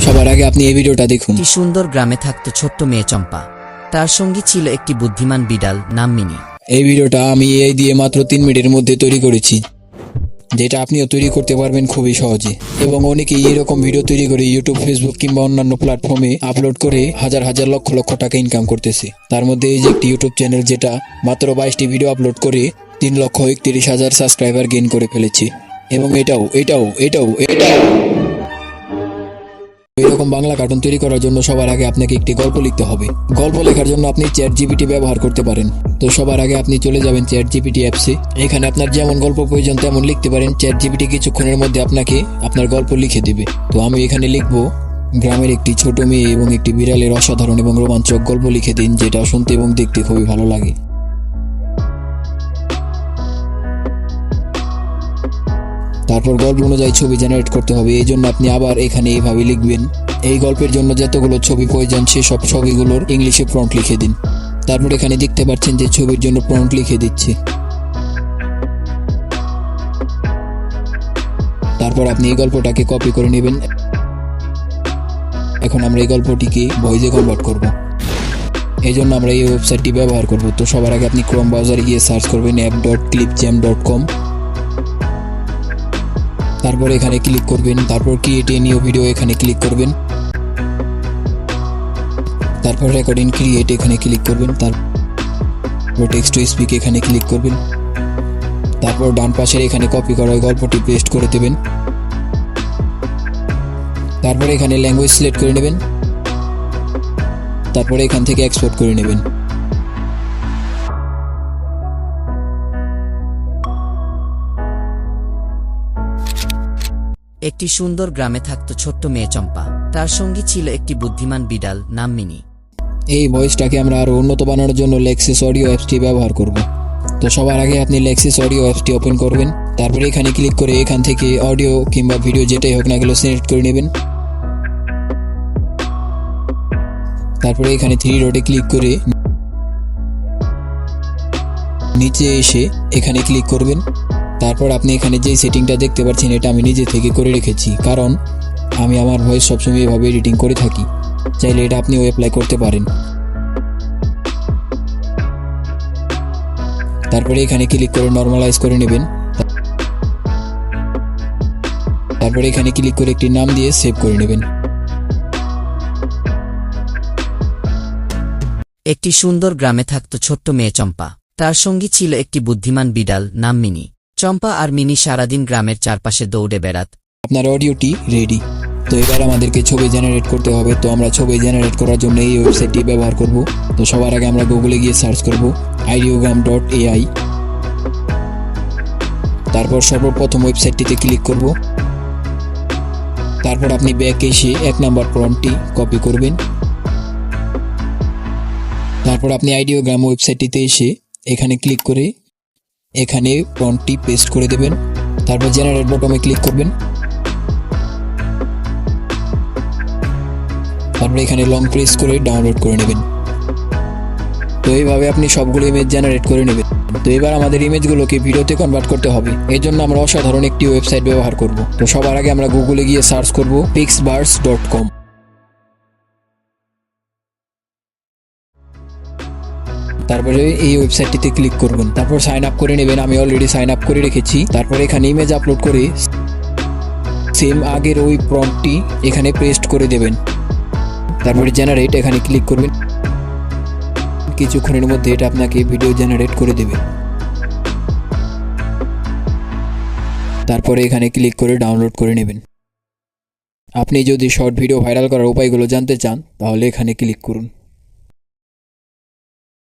সবার আগে আপনি এই ভিডিওটা দেখুন। একটি সুন্দর গ্রামে থাকতো ছোট্ট মেয়ে চম্পা। তার সঙ্গী ছিল একটি বুদ্ধিমান বিড়াল নাম মিনি। এই ভিডিওটা আমি এই দিয়ে মাত্র 3 মিনিটের মধ্যে তৈরি করেছি, যেটা আপনিও তৈরি করতে পারবেন খুবই সহজে। এবং অনেকেই এরকম ভিডিও তৈরি করে ইউটিউব, ফেসবুক কিংবা অন্যান্য প্ল্যাটফর্মে আপলোড করে হাজার হাজার লক্ষ লক্ষ টাকা ইনকাম করতেছে। তার মধ্যে এই যে একটি ইউটিউব চ্যানেল, যেটা মাত্র 22টি ভিডিও আপলোড করে 3,31,000 সাবস্ক্রাইবার গেইন করে ফেলেছে। এবং এটাও এরকম বাংলা কার্টুন তৈরি করার জন্য সবার আগে আপনাকে একটি গল্প লিখতে হবে। গল্প লেখার জন্য আপনি ChatGPT ব্যবহার করতে পারেন। তো সবার আগে আপনি চলে যাবেন ChatGPT অ্যাপসে। এখানে আপনার যেমন গল্প প্রয়োজন তেমন লিখতে পারেন। ChatGPT কিছুক্ষণের মধ্যে আপনাকে আপনার গল্প লিখে দিবে। তো আমি এখানে লিখবো, গ্রামের একটি ছোট মেয়ে এবং একটি বিড়ালের অসাধারণ এবং রোমাঞ্চক গল্প লিখে দিন, যেটা শুনতে এবং দেখতে খুবই ভালো লাগে। তারপর গল্প অনুযায়ী ছবি জেনারেট করতে হবে। এই জন্য আপনি আবার এখানে এইভাবে লিখবেন, এই গল্পের জন্য যতগুলো ছবি প্রয়োজন সেসব ছবিগুলোর ইংলিশে প্রম্পট লিখে দিন। তারপর এখানে দেখতে পাচ্ছেন যে ছবির জন্য প্রম্পট লিখে দিচ্ছে। তারপর আপনি এই গল্পটাকে কপি করে নেবেন। এখন আমরা এই গল্পটিকে ভয়েসে কনভার্ট করব। এই জন্য আমরা এই ওয়েবসাইটটি ব্যবহার করব। তো সবার আগে আপনি ক্রোম ব্রাউজারে গিয়ে সার্চ করবেন app.clipchamp.com। তারপর এখানে ক্লিক করবেন, তারপর ক্রিয়েট এ নিউ ভিডিও এখানে ক্লিক করবেন, তারপর রেকর্ডিং ক্রিয়েট এখানে ক্লিক করবেন, তারপর টেক্সট টু স্পিক এখানে ক্লিক করবেন, তারপর ডান পাশের এখানে কপি করা গল্পটি পেস্ট করে দেবেন। তারপর এখানে ল্যাঙ্গুয়েজ সিলেক্ট করে নেবেন, তারপর এখান থেকে এক্সপোর্ট করে নেবেন। একটি সুন্দর গ্রামে থাকতো ছোট্ট মেয়ে চম্পা। তার সঙ্গী ছিল একটি বুদ্ধিমান বিড়াল নাম মিনি। এই ভয়েসটাকে আমরা আরো উন্নত বানানোর জন্য লেক্সিস অডিও অ্যাপসটি ব্যবহার করব। তো সবার আগে আপনি লেক্সিস অডিও অ্যাপসটি ওপেন করবেন। তারপরে এখানে ক্লিক করে এখান থেকে অডিও কিংবা ভিডিও যেটাই হোক না গেল সিলেক্ট করে নেবেন। তারপরে এখানে 3 ডটে ক্লিক করে নিচে এসে এখানে ক্লিক করবেন। তারপর আপনি এখানে যে সেটিংটা দেখতে পাচ্ছেন এটা আমি নিজে থেকে করে রেখেছি, কারণ আমি আমার ভয়েস সবসময় এভাবে এডিটিং করে থাকি। চাইলে এটা আপনিও অ্যাপ্লাই করতে পারেন। তারপরে এখানে ক্লিক করে নরমালাইজ করে নেবেন। তারপরে এখানে ক্লিক করে একটি নাম দিয়ে সেভ করে নেবেন। একটি সুন্দর গ্রামে থাকতো ছোট্ট মেয়ে চম্পা। তার সঙ্গী ছিল একটি বুদ্ধিমান বিড়াল নাম মিনি। চম্পা আর মিনি সারাদিন গ্রামের চারপাশে দৌড়ে বেড়াত। আপনার অডিওটি রেডি। তো এবার আমাদেরকে ছবি জেনারেট করতে হবে। তো আমরা ছবি জেনারেট করার জন্য এই ওয়েবসাইটটি ব্যবহার করব। তো সবার আগে আমরা গুগলে গিয়ে সার্চ করব ideogram.ai। তারপর সর্বপ্রথম ওয়েবসাইটটিতে ক্লিক করব। তারপর আপনি ব্যাক এসে 1 নম্বর প্রম্পটটি কপি করবেন। তারপর আপনি আইডিওগ্রাম ওয়েবসাইটটিতে এসে এখানে ক্লিক করে এখানে প্রম্পটটি পেস্ট করে দেবেন। তারপর জেনারেট বটমে ক্লিক করবেন। তারপর এখানে লং প্রেস করে ডাউনলোড করে নেবেন। তো এইভাবে আপনি সবগুলো ইমেজ জেনারেট করে নেবেন। তো এবার আমাদের ইমেজগুলোকে ভিডিওতে কনভার্ট করতে হবে। এই জন্য আমরা অসাধারণ একটি ওয়েবসাইট ব্যবহার করব। তো সবার আগে আমরা গুগলে গিয়ে সার্চ করব pixbars.com। তারপরে এই ওয়েবসাইটটিতে ক্লিক করবেন। তারপর সাইন আপ করে নেবেন। আমি অলরেডি সাইন আপ করে রেখেছি। তারপর এখানে ইমেজ আপলোড করে সেম আগের ওই প্রম্পটটি এখানে পেস্ট করে দেবেন। তারপরে জেনারেট এখানে ক্লিক করবেন। কিছুক্ষণের মধ্যে এটা আপনাকে ভিডিও জেনারেট করে দেবে। তারপরে এখানে ক্লিক করে ডাউনলোড করে নেবেন। আপনি যদি শর্ট ভিডিও ভাইরাল করার উপায়গুলো জানতে চান তাহলে এখানে ক্লিক করুন।